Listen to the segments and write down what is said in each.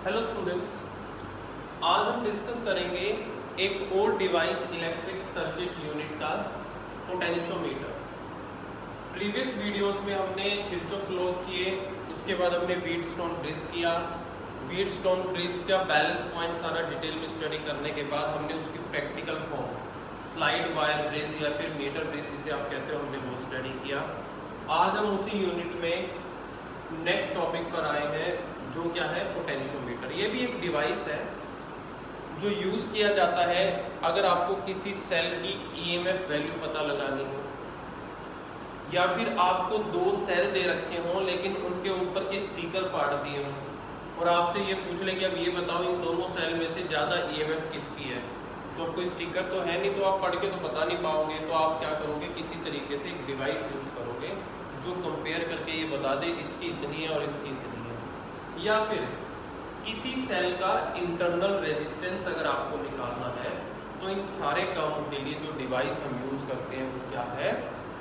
Hello students, आज हम discuss करेंगे एक और डिवाइस इलेक्ट्रिक सर्किट यूनिट का पोटेंशियोमीटर। प्रीवियस वीडियोस में हमने किरचॉफ लॉज किए, उसके बाद हमने व्हीटस्टोन ब्रिज किया। व्हीटस्टोन ब्रिज का बैलेंस पॉइंट सारा डिटेल में स्टडी करने के बाद हमने उसकी practical form slide wire bridge या फिर मीटर ब्रिज जिसे आप कहते हो, हमने वो स्टडी किया। आज हम उसी यूनिट में नेक्स्ट टॉपिक पर आए हैं, जो क्या है पोटेंशियोमीटर। ये भी एक डिवाइस है जो यूज़ किया जाता है अगर आपको किसी सेल की ईएमएफ वैल्यू पता लगानी हो, या फिर आपको दो सेल दे रखे हों लेकिन उनके ऊपर के स्टिकर फाड़ दिए हों और आपसे ये पूछ लें कि अब ये बताओ इन दोनों सेल में से ज़्यादा ईएमएफ किसकी है। तो कोई स्टिकर तो है नहीं, तो आप पढ़ के तो बता नहीं पाओगे। तो आप क्या करोगे, किसी तरीके से एक डिवाइस यूज़ करोगे जो कंपेयर करके ये बता दे इसकी इतनी है और इसकी इतनी है। या फिर किसी सेल का इंटरनल रेजिस्टेंस अगर आपको निकालना है, तो इन सारे कामों के लिए जो डिवाइस हम यूज़ करते हैं वो क्या है,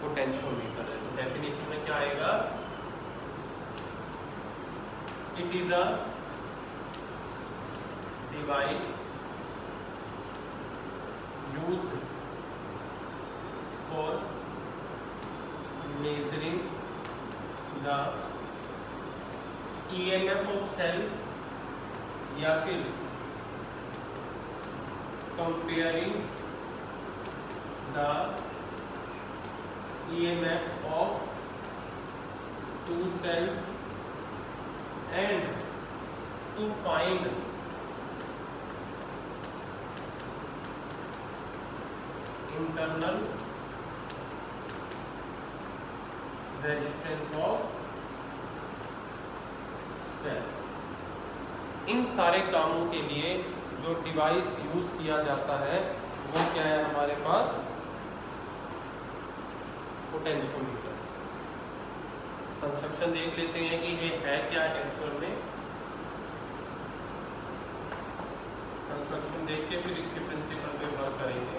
पोटेंशियोमीटर है। तो डेफिनेशन में क्या आएगा, it is a device used for measuring the EMF of cell या फिर comparing the EMF of two cells and to find internal resistance of cell. इन सारे कामों के लिए जो डिवाइस यूज किया जाता है वो क्या है हमारे पास, पोटेंशियोमीटर। कंस्ट्रक्शन देख लेते हैं कि ये है क्या एक्चुअल में। कंस्ट्रक्शन देख के फिर इसके प्रिंसिपल पे वर्क करेंगे।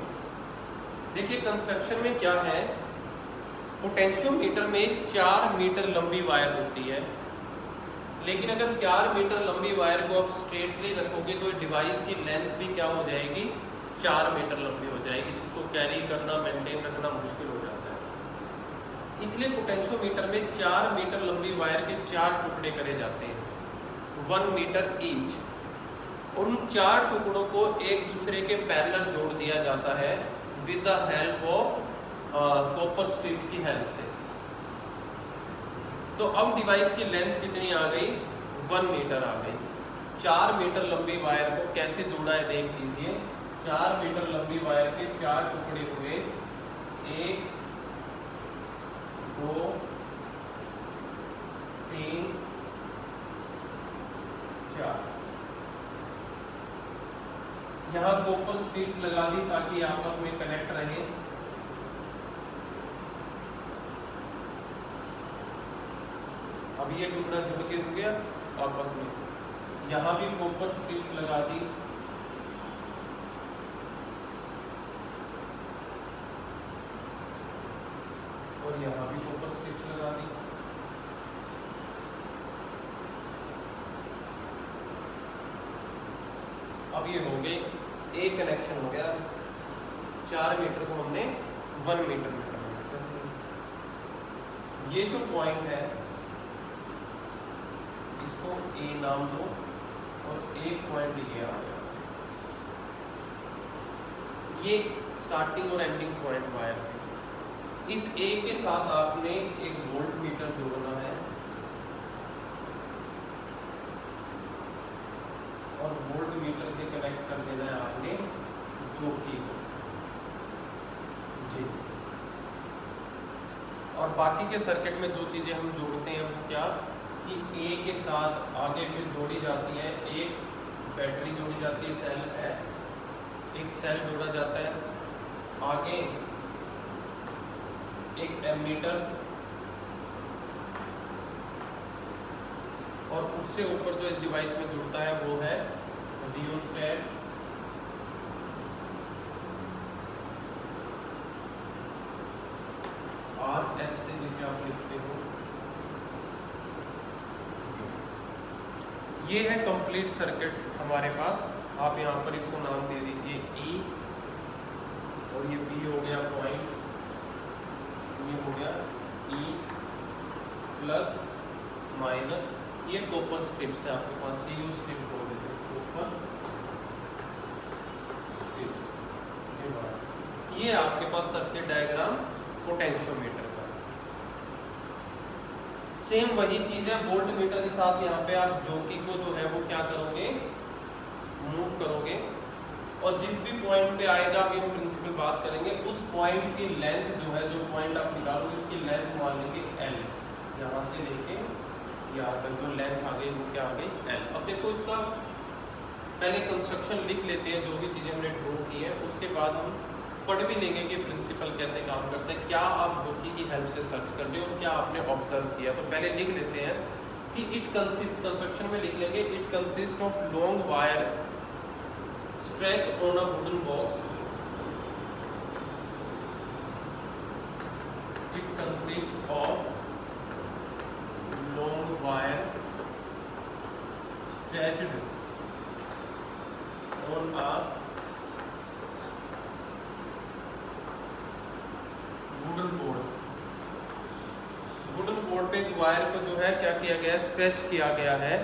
देखिए कंस्ट्रक्शन में क्या है, पोटेंशियोमीटर में 4 मीटर लंबी वायर होती है, लेकिन अगर 4 मीटर लंबी वायर को आप स्ट्रेटली रखोगे तो डिवाइस की लेंथ भी क्या हो जाएगी, 4 मीटर लंबी हो जाएगी, जिसको कैरी करना, मेंटेन रखना मुश्किल हो जाता है। इसलिए पोटेंशियोमीटर में 4 मीटर लंबी वायर के 4 टुकड़े करे जाते हैं, 1 मीटर ईच। उन 4 टुकड़ों को एक दूसरे के पैरेलल जोड़ दिया जाता है with the help of copper strips की हेल्प से। तो अब डिवाइस की लेंथ कितनी आ गई, 1 मीटर आ गई। 4 मीटर लंबी वायर को कैसे जोड़ा है देख लीजिए। 4 मीटर लंबी वायर के 4 टुकड़े हुए, 1 2 3 4। यहाँ कॉपर स्ट्रिप्स लगा दी ताकि आपस में कनेक्ट रहे। अब ये टुकड़ा जुड़ के हो गया आपस में। यहाँ भी कॉपर स्ट्रिप्स लगा दी, और यहाँ भी कॉपर स्ट्रिप्स लगा दी। अब ये हो गए, एक कनेक्शन हो गया। 4 मीटर को हमने 1 मीटर में कन्वर्ट कर दिया। ये जो पॉइंट है इसको ए नाम दो और एक पॉइंट ये आ गया। ये स्टार्टिंग और एंडिंग पॉइंट वायर है। इस ए के साथ आपने एक वोल्ट मीटर जोड़ना है और वोल्ट मीटर से कनेक्ट कर देना है आपने जोकी को जी। और बाकी के सर्किट में जो चीजें हम जोड़ते हैं वो क्या, कि ए के साथ आगे फिर जोड़ी जाती है, एक बैटरी जोड़ी जाती है, सेल है, एक सेल जोड़ा जाता है, आगे एक एमीटर, और उससे ऊपर जो इस डिवाइस में जुड़ता है वो है रियोस्टेट, RF से जिसे आप लिखते हो। ये है कंप्लीट सर्किट हमारे पास। आप यहाँ पर इसको नाम दे दीजिए E, और ये B हो गया पॉइंट, ये हो गया E प्लस माइनस, ये कॉपर स्ट्रिप्स है आपके पास, CU स्ट्रिप बोल देते हैं, कॉपर स्ट्रिप्स। ये आपके पास सर्किट डायग्राम पोटेंशियोमीटर का। सेम वही चीज है वोल्ट मीटर के साथ। यहाँ पे आप ज्योति को जो है वो क्या करोगे, मूव करोगे, और जिस भी पॉइंट पे आएगा, अभी हम प्रिंसिपल बात करेंगे, उस पॉइंट की लेंथ जो है, जो पॉइंट आप निकालोगे उसकी लेंथ मान लेंगे L, यहाँ से लेके यहाँ तक जो लेंथ आ गई वो क्या आ गई L। अब देखो इसका पहले कंस्ट्रक्शन लिख लेते हैं, जो भी चीजें हमने ड्रॉ की है, उसके बाद हम पढ़ भी लेंगे कि प्रिंसिपल कैसे काम करते हैं, क्या आप ज्योति की हेल्प से सर्च कर रहे हो और क्या आपने ऑब्जर्व किया। तो पहले लिख लेते हैं कि इट कंसिस्ट, कंस्ट्रक्शन में लिख लेंगे, it consist of long wire stretch on a wooden box, it consist of long wire stretched on a wooden board. Wooden board पे वायर को जो है क्या किया गया है, स्ट्रेच किया गया है।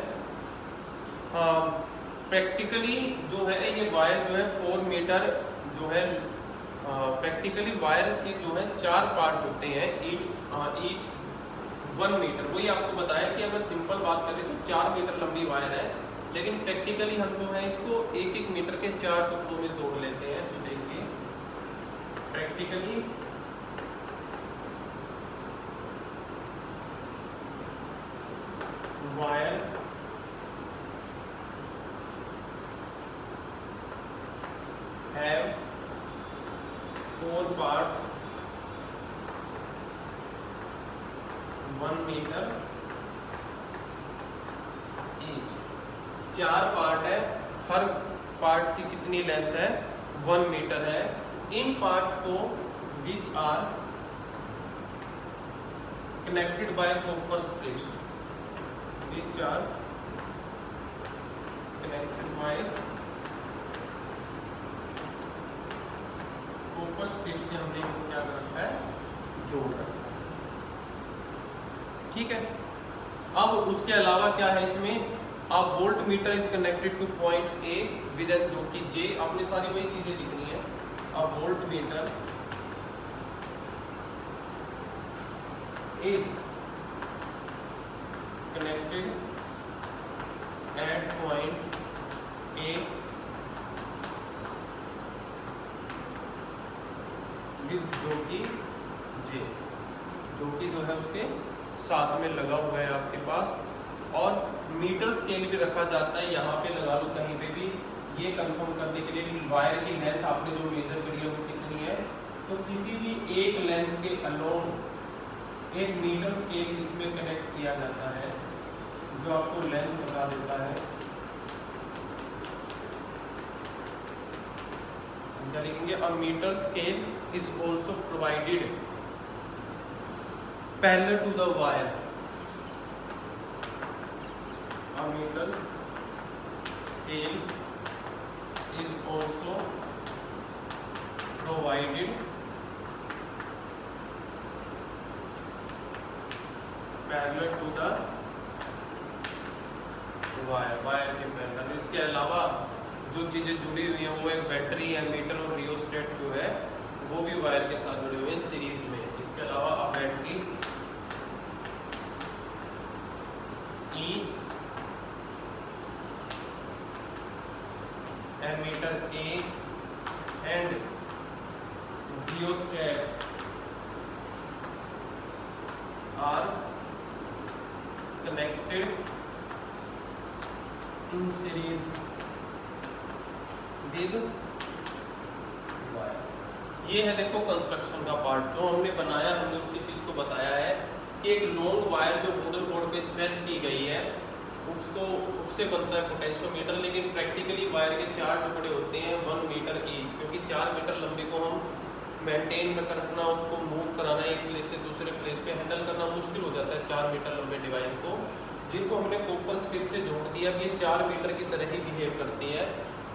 प्रैक्टिकली जो है ये वायर जो है 4 मीटर जो है, प्रैक्टिकली वायर के जो है 4 पार्ट होते हैं, ईच 1 मीटर। वही आपको बताया कि अगर सिंपल बात करें तो 4 मीटर लंबी वायर है, लेकिन प्रैक्टिकली हम जो है इसको 1-1 मीटर के 4 टुकड़ों में तोड़ लेते हैं। तो देखिए practically wire have 4 parts, 1 metre each। 4 part है, हर पार्ट की कितनी लेंथ है, 1 मीटर है। इन पार्ट्स को which are connected by copper strips, which are connected by copper strip से हमने इनको क्या कर रखा है, जोड़ रखा है। ठीक है। अब उसके अलावा क्या है इसमें, अब volt meter is connected two point A with जो कि J, आपने सारी वही चीजें लिखनी है। अब volt meter is connected at point A with Jyoti J, ज्योति जो है उसके साथ में लगा हुआ है आपके पास। और मीटर स्केल भी रखा जाता है, यहाँ पे लगा लो कहीं पे भी, ये कंफर्म करने के लिए वायर की लेंथ आपने जो मेजर करी है वो कितनी है। तो किसी भी एक लेंथ के अलोंग एक मीटर स्केल इसमें कनेक्ट किया जाता है, जो आपको लेंथ बता देता है। क्या लिखेंगे, a metre scale is also provided parallel to the wire. A metre scale is also provided parallel to the wire के पैरेलल। इसके अलावा जो चीजें जुड़ी हुई हैं वो एक बैटरी है, मीटर और रियोस्टेट जो है वो भी वायर के साथ जुड़े हुए हैं सीरीज में। इसके अलावा अब battery E, ammeter A and rheostat are connected in series with wire. ये है देखो कंस्ट्रक्शन का पार्ट जो हमने बनाया, हमने उसी चीज को बताया है कि एक लॉन्ग वायर जो वुडन बोर्ड पे स्ट्रेच की गई है उसको, उससे बनता है पोटेंशियोमीटर। लेकिन प्रैक्टिकली वायर के 4 टुकड़े होते हैं 1 मीटर ईच, क्योंकि 4 मीटर लंबे को हम मेंटेन में रखना, उसको मूव कराना, एक प्लेस से दूसरे प्लेस पे हैंडल करना मुश्किल हो जाता है 4 मीटर लंबे डिवाइस को। जिनको हमने कॉपर स्ट्रिप से जोड़ दिया, ये 4 मीटर की तरह ही बिहेव करती है।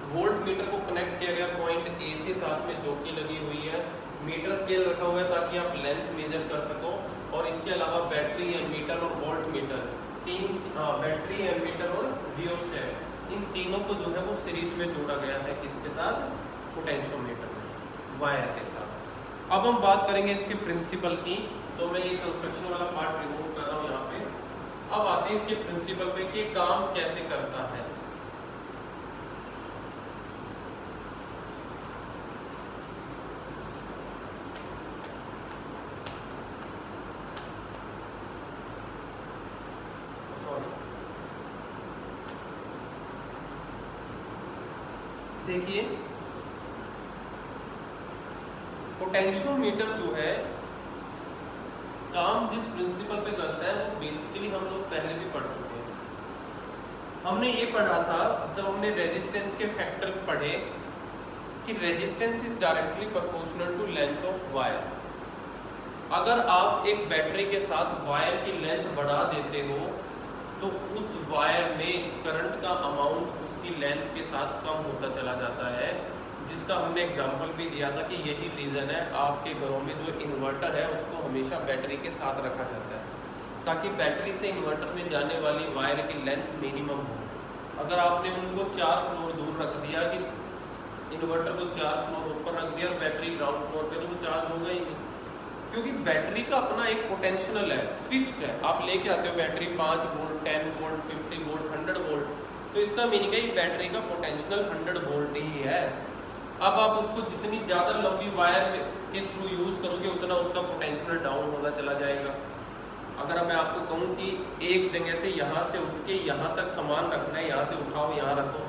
वोल्ट मीटर को कनेक्ट किया गया पॉइंट ए से, साथ में जोकी लगी हुई है, मीटर स्केल रखा हुआ है ताकि आप लेंथ मेजर कर सको, और इसके अलावा बैटरी, एमीटर और वोल्ट मीटर, बैटरी, एमीटर और रियोस्टेट, इन तीनों को जो है वो सीरीज में जोड़ा गया है। किसके साथ? पोटेंशियोमीटर में, वायर के साथ। अब हम बात करेंगे इसके प्रिंसिपल की, तो मैं ये कंस्ट्रक्शन वाला पार्ट रिमूव कर रहा हूँ यहाँ पे। अब आते हैं इसके प्रिंसिपल पे कि काम कैसे करता है। देखिए, पोटेंशियोमीटर जो है काम जिस प्रिंसिपल पे करता है वो बेसिकली हम लोग पहले भी पढ़ चुके हैं। हमने ये पढ़ा था जब हमने रेजिस्टेंस के फैक्टर पढ़े कि resistance is directly proportional to length of wire. अगर आप एक बैटरी के साथ वायर की लेंथ बढ़ा देते हो तो उस वायर में करंट का अमाउंट उसकी लेंथ के साथ कम होता चला जाता है, जिसका हमने एग्जांपल भी दिया था कि यही रीज़न है आपके घरों में जो इन्वर्टर है उसको हमेशा बैटरी के साथ रखा जाता है ताकि बैटरी से इन्वर्टर में जाने वाली वायर की लेंथ मिनिमम हो। अगर आपने उनको 4 फ्लोर दूर रख दिया कि इन्वर्टर को 4 फ्लोर ऊपर रख दिया और बैटरी ग्राउंड फ्लोर पे, तो वो चार्ज होगा ही नहीं, क्योंकि बैटरी का अपना एक पोटेंशियल है, फिक्स्ड है। आप लेके आते हो battery 5 volt, 10 volt, 50 volt, 100 volt, तो इसका मीनिंग है बैटरी का पोटेंशियल 100 वोल्ट ही है। अब आप उसको जितनी ज़्यादा लंबी वायर के थ्रू यूज़ करोगे उतना उसका पोटेंशियल डाउन होता चला जाएगा। अगर मैं आपको कहूँ कि एक जगह से यहाँ से उठ के यहाँ तक सामान रखना है, यहाँ से उठाओ यहाँ रखो,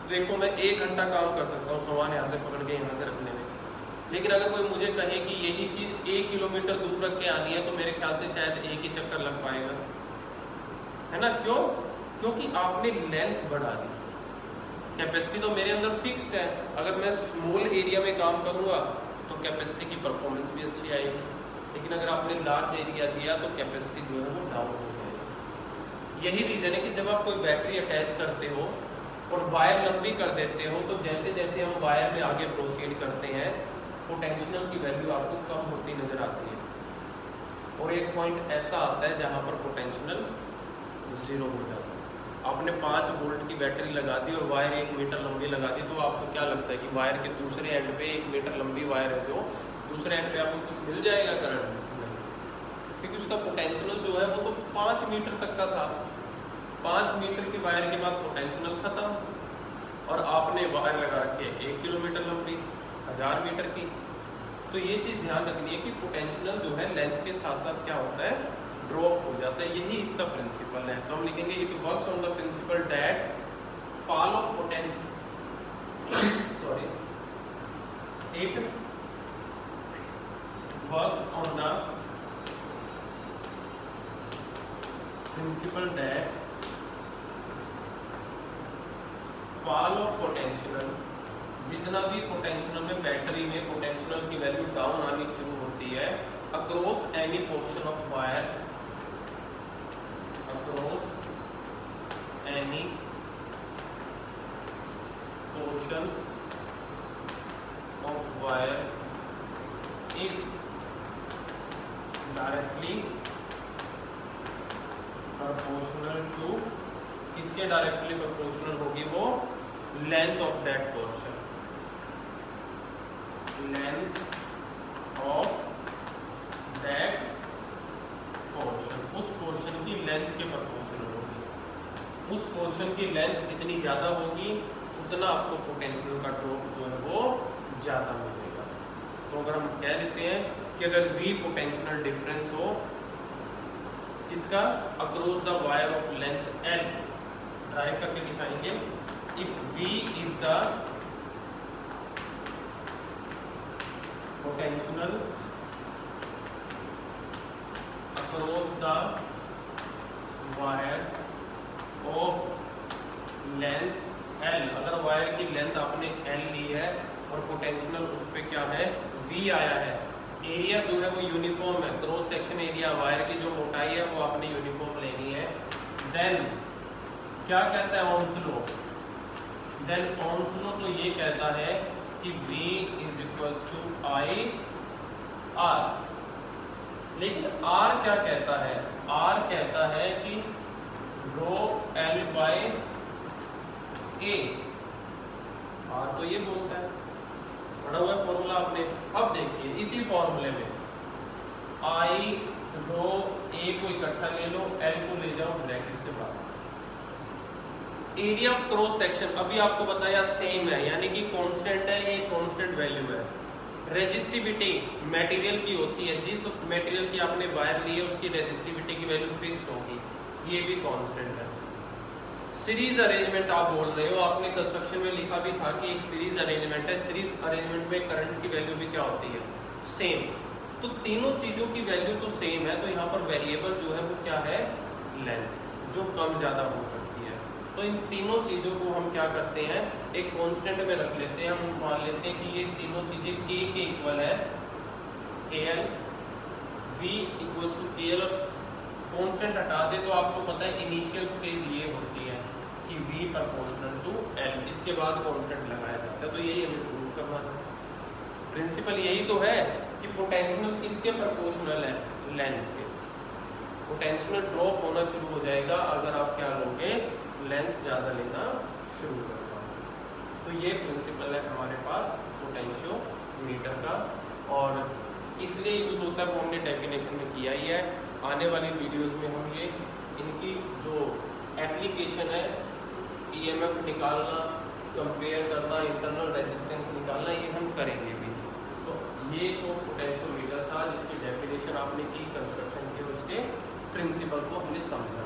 देखो मैं 1 घंटा काम कर सकता हूँ सामान यहाँ से पकड़ के यहाँ से रखने में। लेकिन अगर कोई मुझे कहे कि यही चीज़ 1 किलोमीटर दूर रख के आनी है तो मेरे ख्याल से शायद एक ही चक्कर लग पाएगा, है ना? क्यों? क्योंकि आपने लेंथ बढ़ा दी। कैपेसिटी तो मेरे अंदर फिक्स्ड है, अगर मैं स्मॉल एरिया में काम करूँगा तो कैपेसिटी की परफॉर्मेंस भी अच्छी आएगी, लेकिन अगर आपने लार्ज एरिया दिया तो कैपेसिटी जो है वो डाउन हो जाएगी। यही रीज़न है कि जब आप कोई बैटरी अटैच करते हो और वायर लंबी कर देते हो तो जैसे जैसे हम वायर में आगे प्रोसीड करते हैं पोटेंशियल की वैल्यू आपको कम होती नजर आती है, और एक पॉइंट ऐसा आता है जहां पर पोटेंशियल 0 हो जाता है। आपने 5 वोल्ट की बैटरी लगा दी और वायर 1 मीटर लंबी लगा दी, तो आपको क्या लगता है कि वायर के दूसरे एंड पे 1 मीटर लंबी वायर है, जो दूसरे एंड पे आपको कुछ मिल जाएगा करंट? नहीं, क्योंकि उसका पोटेंशियल जो है वो तो 5 मीटर तक का था। 5 मीटर की वायर के बाद पोटेंशियल खत्म, और आपने वायर लगा रखी है 1 किलोमीटर लंबी, 1000 मीटर की। तो ये चीज़ ध्यान रखनी है कि पोटेंशियल जो है लेंथ के साथ साथ क्या होता है, ड्रॉप हो जाता है। यही इसका प्रिंसिपल है। तो हम लिखेंगे it works on the principal that fall of potential sorry it works on the principal that fall of potential, जितना भी पोटेंशियल में बैटरी में पोटेंशियल की वैल्यू डाउन आनी शुरू होती है across any portion of wire, across any portion of wire is directly proportional to, किसके डायरेक्टली प्रोपोर्शनल होगी वो? Length of that portion, length of that portion, उस पोर्शन की लेंथ के प्रोपोर्शनल होगी। उस पोर्शन की लेंथ जितनी ज़्यादा होगी उतना आपको पोटेंशियल का ड्रॉप जो है वो ज़्यादा मिलेगा। तो अगर हम कह देते हैं कि अगर V पोटेंशियल डिफरेंस हो किसका, across the wire of length L, drive करके दिखाएंगे, if V is the potential across the wire of length L, अगर वायर की लेंथ आपने L ली है और पोटेंशियल उस पे क्या है, V आया है, एरिया जो है वो यूनिफॉर्म है, क्रॉस सेक्शन एरिया वायर की जो मोटाई है वो आपने यूनिफॉर्म लेनी है, देन क्या कहता है Ohm's law? Then Ohm's law तो ये कहता है कि V is equals to I R। लेकिन R क्या कहता है? R कहता है कि रो L बाय A। R तो ये बोलता है, पढ़ा हुआ फॉर्मूला आपने। अब देखिए इसी फॉर्मूले में I रो A को इकट्ठा ले लो, L को ले जाओ ब्रैकेट से बाहर। एरिया ऑफ क्रॉस सेक्शन अभी आपको बताया सेम है, यानी कि कांस्टेंट है, ये कांस्टेंट वैल्यू है। रेजिस्टिविटी मटेरियल की होती है, जिस मटेरियल की आपने वायर ली है उसकी रेजिस्टिविटी की वैल्यू फिक्स्ड होगी, ये भी कांस्टेंट है। सीरीज अरेंजमेंट आप बोल रहे हो, आपने कंस्ट्रक्शन में लिखा भी था कि एक सीरीज अरेंजमेंट है। सीरीज अरेंजमेंट में करंट की वैल्यू भी क्या होती है? सेम। तो तीनों चीजों की वैल्यू तो सेम है, तो यहाँ पर वेरिएबल जो है वो क्या है? लेंथ, जो कम ज्यादा हो सकती है। तो इन तीनों चीजों को हम क्या करते हैं? एक कांस्टेंट में रख लेते हैं। हम मान लेते हैं कि ये तीनों चीजें k के इक्वल है, KL, V equals to KL। और कांस्टेंट हटा दे तो आपको पता है इनिशियल स्टेज ये होती है कि V प्रोपोर्शनल टू L, इसके बाद कांस्टेंट लगाया जाता है। तो यही हमें प्रूव करना था। प्रिंसिपल यही तो है कि पोटेंशियल किसके प्रोपोर्शनल है? लेंथ के। पोटेंशियल ड्रॉप होना शुरू हो जाएगा अगर आप क्या लोगे? लेंथ ज़्यादा लेना शुरू कर पाओगे। तो ये प्रिंसिपल है हमारे पास पोटेंशियोमीटर का, और इसलिए यूज़ होता है वो हमने डेफिनेशन में किया ही है। आने वाली वीडियोस में हम ये इनकी जो एप्लीकेशन है, ईएमएफ निकालना, कंपेयर करना, इंटरनल रेजिस्टेंस निकालना, ये हम करेंगे भी। तो ये तो पोटेंशियोमीटर था जिसकी डेफिनेशन आपने की, कंस्ट्रक्शन के उसके प्रिंसिपल को हमने समझा।